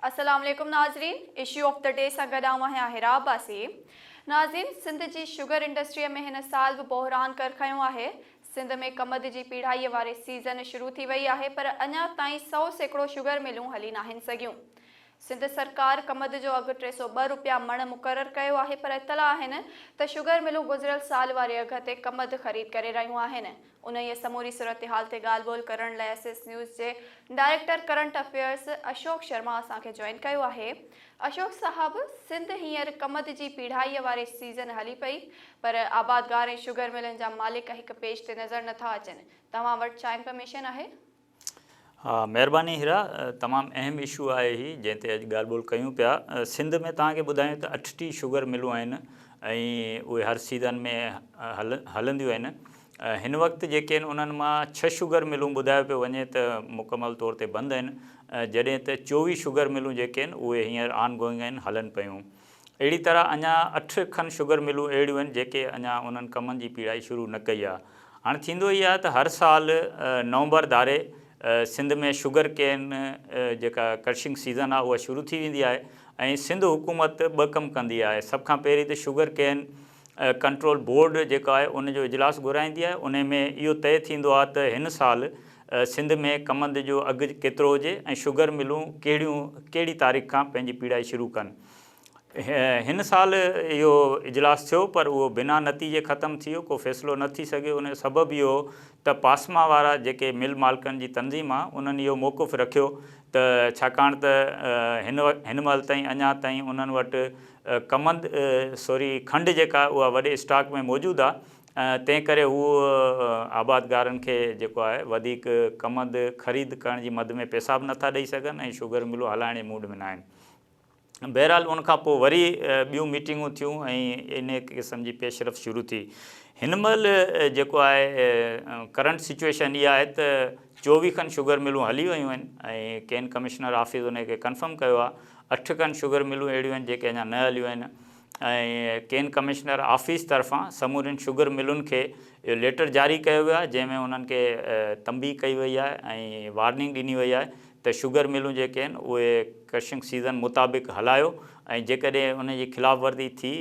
अस्सलाम वालेकुम नाज़रीन, इशू ऑफ द डे सां गॾु आहियां हिरा अब्बासी। नाज़रीन, सिंध जी शुगर इंडस्ट्रीअ में हिन साल बि बहिरान कर खंयो आहे। सिंध में कमद जी पीढ़ाईअ वारे सीज़न शुरू थी वई आहे, पर अञा ताईं 100 शुगर मिलूं हली नाहिनि सघियूं। सिंध सरकार कमद जो अघु 302 रुपया मण मुक़ररु कयो आहे, पर इतला आहिनि त शुगर मिलूं गुज़िरियल साल वारे अघ ते कमद ख़रीद करे रहियूं आहिनि। उन ई समूरी सूरत हाल ते ॻाल्हि ॿोल करण लाइ एसएस न्यूज़ जे director current affairs Ashok Sharma असांखे जॉइन कयो आहे। अशोक साहब, सिंध हींअर कमद जी पीढ़ाईअ वारे सीज़न हली पई, पर आबादगार ऐं शुगर मिलनि जा मालिक हिकु पेज ते नज़र नथा अचनि। तव्हां वटि छा इंफॉर्मेशन आहे? हाँ, महिरबानी हीरा। तमामु अहम इशू आहे ही जंहिं ते अॼु ॻाल्हि ॿोल कयूं पिया। सिंध में तव्हांखे ॿुधायूं त 38 शुगर मिलूं आहिनि ऐं उहे हर सीज़न में हलंदियूं आहिनि। हिन वक़्तु जेके आहिनि उन्हनि मां 6 शुगर मिलूं ॿुधायो पियो वञे त मुकमल तौर ते बंदि आहिनि, जॾहिं त 24 शुगर मिलूं जेके आहिनि उहे हींअर ऑन गोइंग आहिनि, हलनि पियूं। अहिड़ी तरह अञा 8 खनि शुगर मिलूं अहिड़ियूं आहिनि जेके अञा उन्हनि कमनि जी पीढ़ाई शुरू न कई आहे। हाणे थींदो ई आहे त हर साल नवंबर धारे सिंध में शुगर केन जेका क्रशिंग सीज़न आहे उहा शुरू थी वेंदी आहे ऐं सिंध हुकूमत 2 कम कंदी आहे। सभ खां पहिरीं त शुगर केन कंट्रोल बोर्ड जेको आहे उनजो इजलास घुराईंदी आहे। उन में इहो तय थींदो आहे त हिन साल सिंध में कमंद जो अघु केतिरो हुजे ऐं शुगर मिलूं कहिड़ी तारीख़ खां पंहिंजी पीढ़ाई शुरू कनि। हिन साल इहो इजलास थियो, पर उहो बिना नतीजे ख़तमु थी वियो, को फ़ैसिलो न थी सघियो। उन जो सबबु इहो त पासमा वारा जेके मिल मालिकनि जी तंज़ीम आहे उन्हनि इहो मौक़ुफ़ रखियो त छाकाणि त हिन महिल ताईं अञा ताईं उन्हनि वटि खंडु जेका उहा वॾे स्टॉक में मौजूदु आहे। तंहिं करे हू आबादगारनि खे जेको आहे वधीक कमंद ख़रीद करण जी मद में पैसा बि नथा ॾेई सघनि ऐं शुगर मिलूं हलाइण जे मूड में न आहिनि। बहरहाल उनखां पोइ वरी ॿियूं मीटिंगूं थियूं ऐं इन क़िस्म जी पेशरफ़ शुरू थी। हिन महिल जेको आहे करंट सिचुएशन इहा आहे त 24 खनि शुगर मिलूं हली वियूं आहिनि ऐं केन कमिश्नर ऑफिस उनखे कंफर्म कयो आहे। 8 खनि शुगर मिलूं अहिड़ियूं आहिनि जेके अञा न हलियूं आहिनि ऐं केन कमिश्नर ऑफिस तरफ़ां समूरनि शुगर मिलुनि खे इहो लेटर जारी कयो वियो आहे, जंहिंमें उन्हनि खे तंबी कई वई आहे ऐं वार्निंग ॾिनी वई आहे त शुगर मिलूं जेके आहिनि उहे क्रशिंग सीज़न मुताबिक़ हलायो ऐं जेकॾहिं उनजी ख़िलाफ़वर्दी थी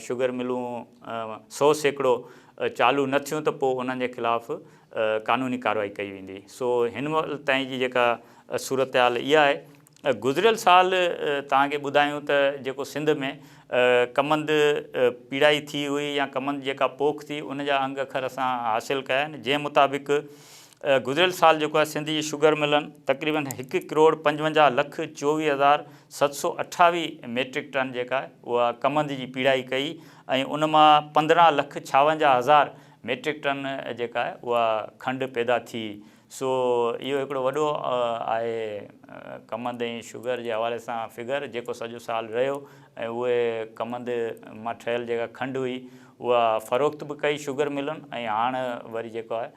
शुगर मिलूं 100% चालू न थियूं त पोइ उन्हनि जे ख़िलाफ़ क़ानूनी कार्रवाई कई वेंदी। सो हिन महिल ताईं जी जेका सूरत हाल इहा आहे। गुज़िरियल साल तव्हांखे ॿुधायूं त जेको सिंध में कमंद पीढ़ाई थी हुई या कमंद जेका पोख थी उन जा अंग अखर असां हासिलु कया आहिनि, जंहिं मुताबिक़ गुज़िरियल साल जेको आहे सिंध जी शुगर मिलनि तक़रीबन 1,55,24,728 मेट्रिक टन जेका आहे उहा कमंद जी पीढ़ाई कई ऐं उन मां 15,56,000 मेट्रिक टन जेका आहे उहा खंडु पैदा थी। सो इहो हिकिड़ो वॾो आहे कमंद ऐं शुगर जे हवाले सां फिगर जेको सॼो साल रहियो ऐं उहे कमंद मां ठहियल जेका खंडु हुई उहा फ़रोख़्त बि कई शुगर मिलनि ऐं हाणे वरी जेको आहे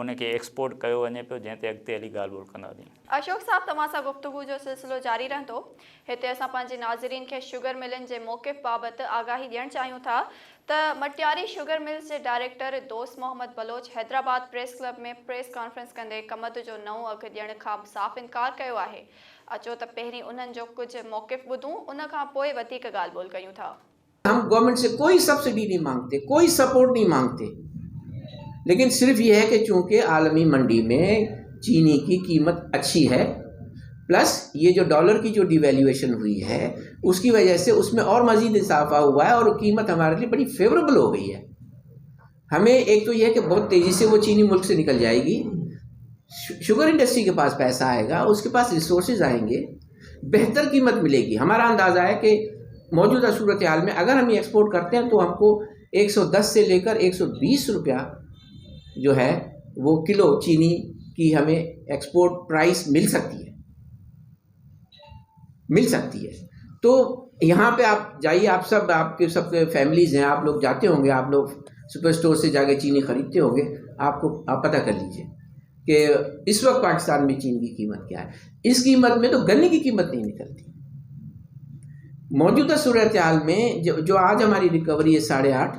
उनखे एक्सपोर्ट कयो वञे पियो, जंहिं ते अॻिते हली ॻाल्हि ॿोल कंदासीं। अशोक साहब, तव्हां सां गुफ़्तगू जो सिलसिलो जारी रहंदो। हिते असां पंहिंजे नाज़रीन खे शुगर मिलनि जे मौक़िफ़ बाबति आगाही ॾियणु चाहियूं था त मटियारी शुगर मिल्स जे डायरेक्टर दोस्त मोहम्मद बलोच हैदराबाद प्रेस क्लब में प्रेस कॉन्फ्रेंस कंदे कमद जो नओं अघु ॾियण खां साफ़ इनकार कयो आहे। अचो त पहिरीं उन्हनि जो कुझु मौक़िफ़ ॿुधूं, उन खां पोइ वधीक ॻाल्हि ॿोल कयूं था। हम गवर्नमेंट से कोई सब्सिडी नहीं मांगते, कोई सपोर्ट नहीं मांगते, लेकिन सिर्फ ये है कि चूंकि आलमी मंडी में चीनी की कीमत अच्छी है, प्लस ये जो डॉलर की जो डिवैल्यूएशन हुई है उसकी वजह से उसमें और मज़ीद इजाफा हुआ है और कीमत हमारे लिए बड़ी फेवरेबल हो गई है। हमें एक तो ये है कि बहुत तेज़ी से वो चीनी मुल्क से निकल जाएगी, शुगर इंडस्ट्री के पास पैसा आएगा, उसके पास रिसोर्सेज आएंगे, बेहतर कीमत मिलेगी। हमारा अंदाज़ा है कि मौजूदा सूरत हाल में अगर हम ये एक्सपोर्ट करते हैं तो हमको 110 से लेकर 120 रुपया जो है वो किलो चीनी की हमें एक्सपोर्ट प्राइस मिल सकती है। तो यहाँ पे आप जाइए, आपके सब फैमिलीज़ हैं, आप लोग जाते होंगे, आप लोग सुपर स्टोर से जाके चीनी खरीदते होंगे, आप पता कर लीजिए कि इस वक्त पाकिस्तान में चीनी की कीमत क्या है। इस कीमत में तो गन्ने की कीमत नहीं निकलती। मौजूदा सूरत हाल में जो आज हमारी रिकवरी है 8.5,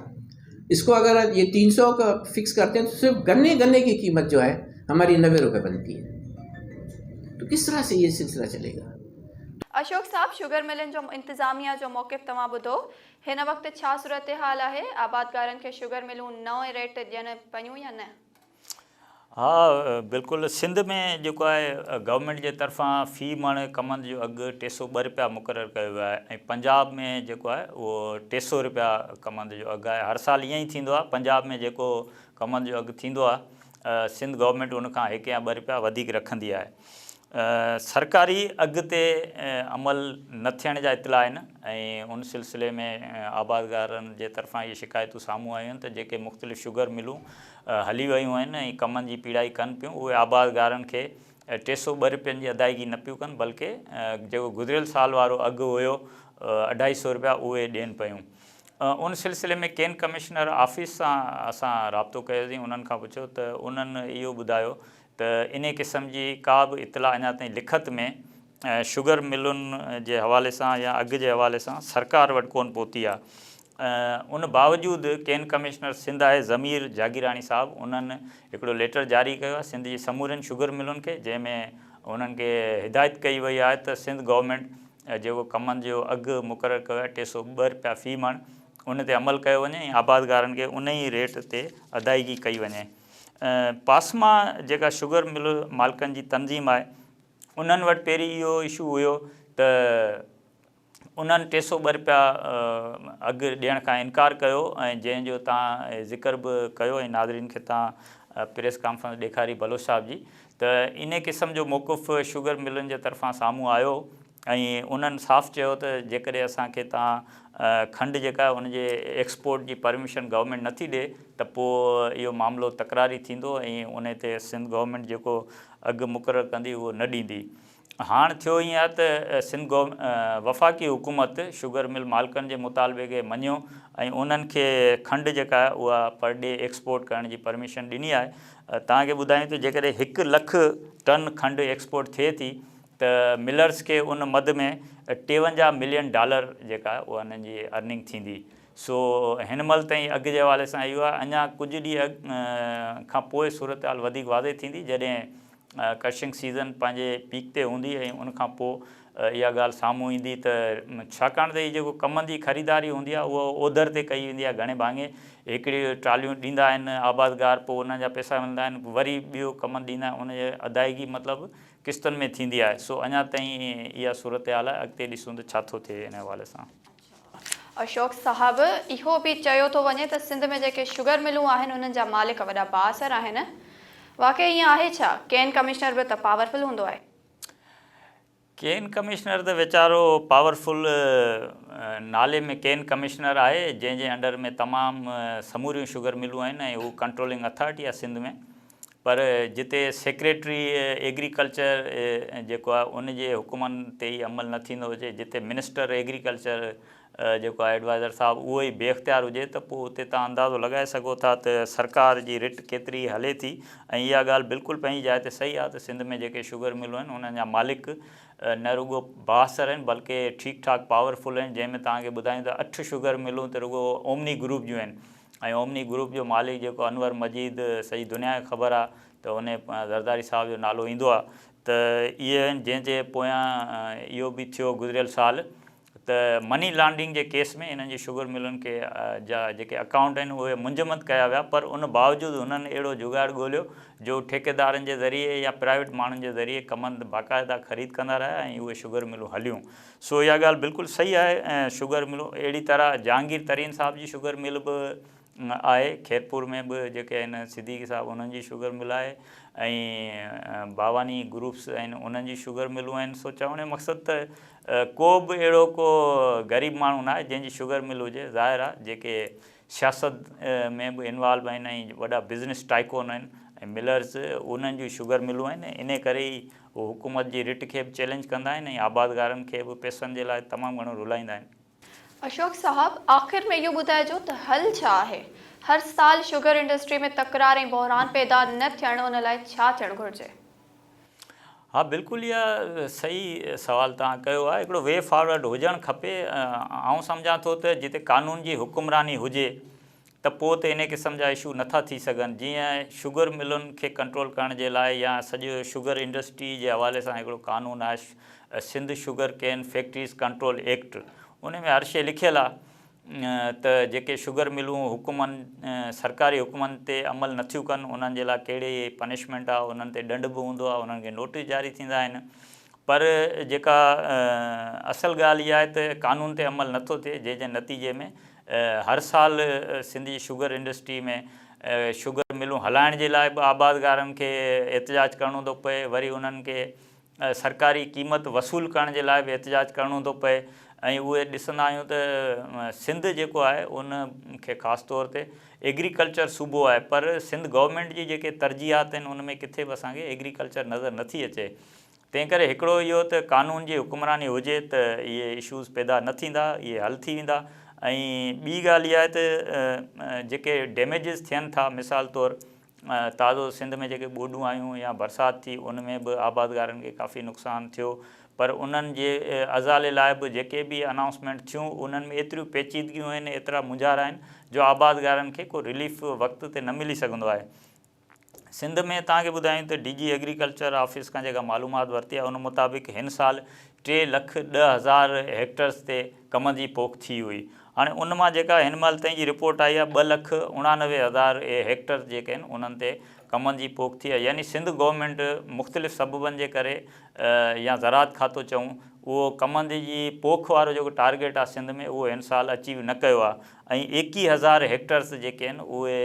इसको अगर ये 300 का फिक्स करते हैं तो सिर्फ गन्ने की कीमत जो है हमारी 90 रुपये बनती है। तो किस तरह से ये सिलसिला चलेगा? अशोक साहब, शुगर मिलनि जो इंतज़ामिया जो मौक़िफ़ तव्हां ॿुधो, हिन वक़्तु छा सूरत हाल आहे? आबादगारनि खे शुगर मिलूं नओं रेट ॾियनि पयूं या न? हाँ बिल्कुल। सिंध में जो है गवर्नमेंट के तरफां फी मण कमंद जो अघु 302 रुपया मुक़ररु कयो वियो आहे। पंजाब में जो है वो 300 रुपया कमंद जो अघु आहे। हर साल ईअं ई थींदो आहे। पंजाब में जो कमंद जो अघु थींदो आहे, सिंध गवर्नमेंट उन खां 1 या 2 रुपया वधीक रखंदी आहे। सरकारी अघु ते अमल न थियण जा इतला आहिनि ऐं उन सिलसिले में आबादगारनि जे तरफ़ां इहे शिकायतूं साम्हूं आयूं आहिनि त जेके मुख़्तलिफ़ शुगर मिलूं हली वियूं आहिनि ऐं कमनि जी पीड़ाई कनि पियूं, उहे आबादगारनि खे 302 रुपयनि जी अदायगी न पियूं कनि, बल्कि जेको गुज़िरियल साल वारो अघु हुयो 250 रुपया उहे ॾियनि पियूं। उन सिलसिले में केन कमिश्नर ऑफिस सां असां राब्तो कयोसीं, उन्हनि खां पुछियो त उन्हनि इहो ॿुधायो त इन क़िस्म जी का बि इतला अञा ताईं लिखत में शुगर मिलुनि जे हवाले सां या अघु जे हवाले सां सरकार वटि कोन पहुती आहे। उन बावजूदि केन कमिश्नर सिंध आहे ज़मीर जागीरानी साहब, उन्हनि हिकिड़ो लेटर जारी कयो आहे सिंध जी समूरनि शुगर मिलुनि खे, जंहिंमें उन्हनि खे हिदायत कई वई आहे त सिंध गवर्नमेंट जेको कमनि जो अघु मुक़ररु कयो आहे 302 रुपया फ़ी मण, उन ते अमल कयो वञे ऐं आबादगारनि खे उन ई रेट ते अदायगी कई वञे। पासमा जेका शुगर मिल मालिकनि जी तंज़ीम आहे, उन्हनि वटि पहिरीं इहो इशू हुयो त उन्हनि 302 रुपया अघु ॾियण खां इनकार कयो ऐं जंहिंजो तव्हां ज़िक्र बि कयो ऐं नाज़रीन खे तव्हां प्रेस कॉन्फ्रेंस ॾेखारी बलोच साहब जी, त इन क़िस्म जो मौक़िफ़ शुगर मिलनि जे तरफ़ां साम्हूं आयो ऐं उन्हनि साफ़ चयो त जेकॾहिं असांखे तव्हां खंडु जेका आहे उनजे एक्सपोर्ट जी परमिशन गवर्नमेंट नथी ॾिए त पोइ इहो मामिलो तकरारी थींदो ऐं उन ते सिंध गवर्नमेंट जेको अघु मुक़ररु कंदी उहो न ॾींदी। हाणे थियो ईअं आहे त सिंध वफ़ाक़ी हुकूमत शुगर मिल मालिकनि जे मुतालबे खे मञियो ऐं उन्हनि खे खंडु जेका आहे उहा पर डे एक्सपोर्ट करण जी परमिशन ॾिनी आहे। तव्हांखे ॿुधायूं त जेकॾहिं 1 लख टन खंडु एक्सपोर्ट थिए थी त मिलर्स खे उन मद में $53 मिलियन जेका आहे उहा उन्हनि जी अर्निंग थींदी। सो हिन महिल ताईं अघु जे हवाले सां इहो आहे। अञा कुझु ॾींहं खां पोइ सूरत हाल वधीक वाज़े थींदी जॾहिं क्रशिंग सीज़न पंहिंजे पीक ते हूंदी ऐं उनखां पोइ इहा ॻाल्हि साम्हूं ईंदी त छाकाणि त हीअ जेको कमनि जी ख़रीदारी हूंदी आहे उहा ओधर ते कई वेंदी आहे घणे भाङे। हिकिड़ी ट्रालियूं ॾींदा आहिनि आबादगार, पोइ उन जा पैसा मिलंदा आहिनि, वरी ॿियो कमनि ॾींदा आहिनि, उनजे अदायगी मतिलबु किस्तनि में थींदी आहे। सो अञा ताईं इहा सूरत हाल आहे, अॻिते ॾिसूं त छा थो थिए इन हवाले सां। अशोक साहब, इहो बि चयो थो वञे त सिंध में जेके शुगर मिलूं आहिनि उन्हनि जा मालिक वॾा बाअसर आहिनि। वाक़ई ईअं आहे छा? केन कमिश्नर बि त पावरफुल हूंदो आहे। केन कमिश्नर त वीचारो पावरफुल नाले में केन कमिश्नर आहे, जंहिंजे अंडर में तमामु समूरियूं शुगर मिलूं आहिनि ऐं हू कंट्रोलिंग अथॉरिटी आहे सिंध में। पर जिते सेक्रेटरी एग्रीकल्चर जेको आहे उनजे हुकुमनि ते ई अमल न थींदो हुजे, जिते मिनिस्टर एग्रीकल्चर जेको आहे एडवाइज़र साहब उहो ई बेख्तियार हुजे, त पोइ उते तव्हां अंदाज़ो लॻाए सघो था त सरकार जी रिट केतिरी हले थी। ऐं इहा ॻाल्हि बिल्कुलु पंहिंजी जाइ ते सही आहे त सिंध में जेके शुगर मिलूं आहिनि उन्हनि जा मालिक न रुगो बाअसर आहिनि बल्कि ठीकु ठाक पावरफुल आहिनि। जंहिंमें तव्हांखे ॿुधायूं त 8 शुगर मिलूं त रुगो ओमनी ग्रुप जूं आहिनि ऐं ओमनी ग्रुप जो मालिक जेको अनवर मजीद सॼी दुनिया खे ख़बर आहे त उन ज़रदारी साहब जो नालो ईंदो आहे। त इहे आहिनि जंहिंजे पोयां इहो बि थियो गुज़िरियल साल त मनी लॉन्ड्रिंग जे केस में इन्हनि जी शुगर मिलनि खे जा जेके अकाउंट आहिनि उहे मुंजमद कया विया, पर उन बावजूदि उन्हनि अहिड़ो जुगाड़ ॻोल्हियो जो ठेकेदारनि जे ज़रिए या प्राइवेट माण्हुनि जे ज़रिए कमनि बाक़ाइदा ख़रीद कंदा रहिया ऐं उहे शुगर मिलूं हलियूं। सो इहा ॻाल्हि बिल्कुलु सही आहे। ऐं शुगर मिलूं अहिड़ी तरह जहांगीर तरीन साहब जी शुगर मिल बि आहे, खैरपुर में बि जेके आहिनि सिद्दीकी साहब उन्हनि जी शुगर मिल आहे ऐं बावानी ग्रुप्स आहिनि उन्हनि जी शुगर मिलूं आहिनि। सो चवण जो मक़सदु त को बि अहिड़ो को ग़रीब माण्हू न आहे जंहिंजी शुगर मिल हुजे। ज़ाहिर आहे जेके सियासत में बि इन्वॉल्व आहिनि ऐं वॾा बिज़नेस टाइकोन आहिनि ऐं मिलर्स उन्हनि जूं शुगर मिलूं आहिनि। इन करे ई उहे हुकूमत जी रिट खे बि चैलेंज कंदा आहिनि ऐं आबादगारनि खे बि पैसनि जे लाइ तमामु घणो रुलाईंदा आहिनि। अशोक साहब, आख़िर में इहो ॿुधाइजो त हल छा आहे? हर साल शुगर इंडस्ट्री में तकरार ऐं बहरान पैदा न थियण, उन लाइ छा थियणु घुरिजे? हाँ बिल्कुलु, इहा सही सवाल तव्हां कयो आहे। हिकिड़ो वे फॉरवर्ड हुजणु खपे। आउं सम्झां थो त जिते कानून जी हुकुमरानी हुजे त पोइ त इन क़िस्म जा इशू नथा थी सघनि। जीअं शुगर मिलुनि खे कंट्रोल करण जे लाइ या सॼो शुगर इंडस्ट्री जे हवाले सां हिकिड़ो कानून आहे, Sindh sugar cane factories control act, उन में हर शइ लिखियलु आहे त जेके शुगर मिलूं हुकुमनि सरकारी हुकुमनि ते अमल नथियूं कनि उन्हनि जे लाइ कहिड़ी पनिशमेंट आहे, उन्हनि ते दंड बि हूंदो आहे, उन्हनि खे नोटिस जारी थींदा आहिनि। पर जेका असल ॻाल्हि इहा आहे त कानून ते अमल नथो थिए, जंहिंजे नतीजे में हर साल सिंध जी शुगर इंडस्ट्री में शुगर मिलूं हलाइण जे लाइ बि आबादगारनि खे एहतिजाज करिणो थो पए, वरी उन्हनि खे सरकारी क़ीमत वसूल करण जे लाइ बि एहतिजाज करिणो थो पए। ऐं उहे ॾिसंदा आहियूं त सिंध जेको आहे उन खे ख़ासि तौर ते एग्रीकल्चर सूबो आहे, पर सिंध गवर्नमेंट जी जेके तरजीहात आहिनि उन में किथे बि असांखे एग्रीकल्चर नज़र नथी अचे। तंहिं करे हिकिड़ो इहो त कानून जी हुकुमरानी हुजे त इहे इशूज़ पैदा न थींदा, इहे हल थी वेंदा। ऐं ॿी ॻाल्हि इहा आहे त जेके डैमेजिस थियनि था, मिसाल तौरु ताज़ो सिंध में जेके ॿोॾूं आयूं या बरसाति थी उन में बि आबादगारनि खे काफ़ी नुक़सानु थियो, पर उन्हनि जे अज़ाले लाइ बि जेके बि अनाउंसमेंट थियूं उन्हनि में एतिरियूं पेचीदगियूं आहिनि, एतिरा मुंझार आहिनि जो आबादगारनि खे को रिलीफ वक़्त ते न मिली सघंदो आहे। सिंध में तव्हांखे ॿुधायूं त DG एग्रीकल्चर ऑफिस खां जेका मालूमात वरिती आहे उन मुताबिक़ हिन साल 3,10,000 हेक्टर्स ते कम जी पोख थी हुई। हाणे उन मां जेका हिन महिल ताईं जी रिपोर्ट आई आहे 2,89,000 हेक्टर जेके आहिनि उन्हनि ते कमनि जी पोख थी आहे। यानी सिंध गवर्नमेंट मुख़्तलिफ़ सबबनि जे करे या ज़राअत खातो चऊं, उहो कमनि जी पोख वारो जेको टारगेट आहे सिंध में उहो हिन साल अचीव न कयो आहे। ऐं 21,000 हेक्टर्स जेके आहिनि उहे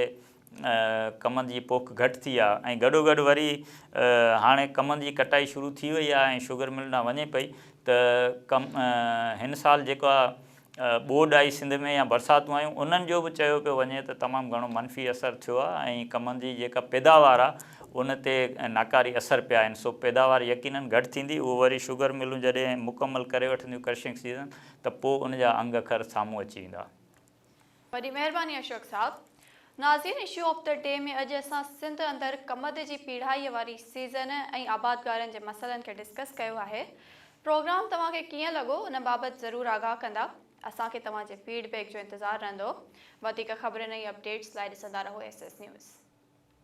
कमनि जी पोख घटि थी आहे। ऐं गॾोगॾु वरी हाणे कमनि जी कटाई शुरू थी वई आहे ऐं शुगर मिल ॾांहुं वञे पई त हिन साल जेका ॿोॾ आई सिंध में या बरसातूं आयूं उन्हनि जो बि चयो पियो वञे त तमामु घणो मनफ़ी असरु थियो आहे ऐं कमनि जी जेका पैदावार आहे उन ते नाकारी असरु पिया आहिनि। सो पैदावार यकीननि घटि थींदी, उहो वरी शुगर मिलूं जॾहिं मुकमल करे वठंदियूं क्रशिंग सीज़न त पोइ उन जा अंग अखर साम्हूं अची वेंदा। वॾी महिरबानी अशोक साहब। नाज़रीन, इशू ऑफ द डे में अॼु असां सिंध अंदरि कमद जी पीढ़ाईअ वारी सीज़न ऐं आबादगारनि जे मसइलनि खे डिस्कस कयो आहे। प्रोग्राम तव्हांखे कीअं लॻो उन बाबति ज़रूरु आगाह कंदा। असांखे तव्हांजे फीडबैक जो इंतज़ारु रहंदो। वधीक ख़बरुनि ऐं अपडेट्स लाइ ॾिसंदा रहो SS न्यूज़।